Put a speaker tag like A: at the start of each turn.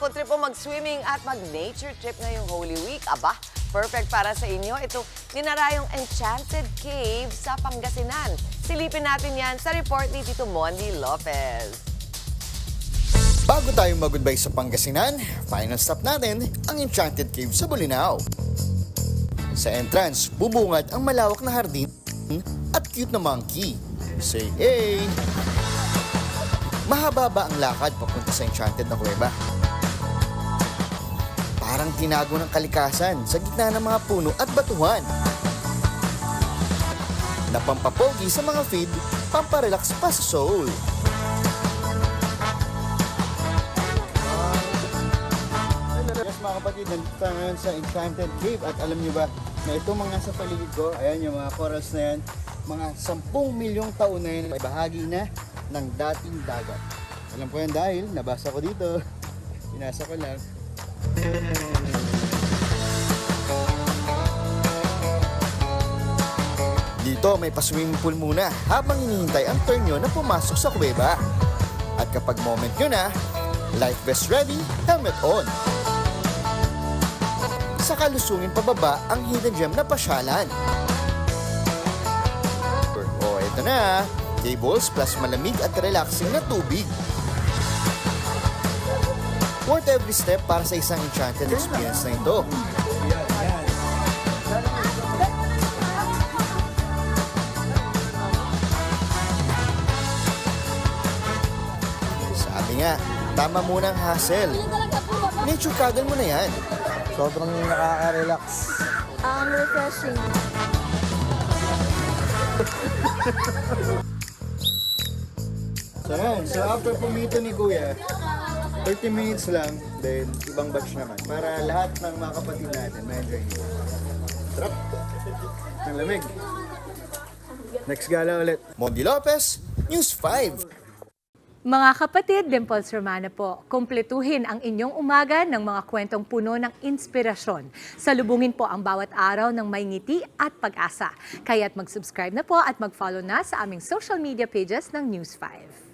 A: kung trip mo mag-swimming at mag-nature trip ngayong Holy Week, aba, perfect para sa inyo itong ninarayong Enchanted Cave sa Pangasinan. Silipin natin yan sa report ni Tito Mondi Lopez.
B: Bago tayo mag-goodbye sa Pangasinan, final stop natin ang Enchanted Cave sa Bolinao. Sa entrance, bubungad ang malawak na hardin at cute na monkey. Say hey! Mahaba ba ang lakad papunta sa Enchanted na kuweba? Parang tinago ng kalikasan sa gitna ng mga puno at batuhan. Napampapogi sa mga feed, pamparelax pa sa soul.
C: Yes mga kapatid, nandito tayo ngayon sa Enchanted Cave at alam niyo ba na itong mga sa paligid ko, ayan yung mga corals na yan, mga 10 milyong taon na yan ay bahagi na ng dating dagat. Alam ko yan dahil nabasa ko dito, binasa ko lang.
B: Dito may pa-swimming pool muna habang hinihintay ang turn nyo na pumasok sa kuweba. At kapag moment nyo na, life vest ready, helmet on. Sa kalusungin pababa ang hidden gem na pasyalan. O eto na, cables plus malamig at relaxing na tubig. Worth every step para sa isang enchanted experience na ito. Sabi nga, tama muna ang hassle. Nature kagad mo na yan.
C: Sobrang nakaka-relax.
D: Refreshing.
C: So yan, so after pumito ni Kuya, 30 minutes lang, then ibang batch naman. Para lahat ng mga kapatid natin ma-enjoy nyo. Sarap! Ang lamig. Next gala ulit.
B: Mondi Lopez, News 5.
E: Mga kapatid, Dimples Romana po, kumpletuhin ang inyong umaga ng mga kwentong puno ng inspirasyon. Salubungin po ang bawat araw ng may ngiti at pag-asa. Kaya't mag-subscribe na po at mag-follow na sa aming social media pages ng News 5.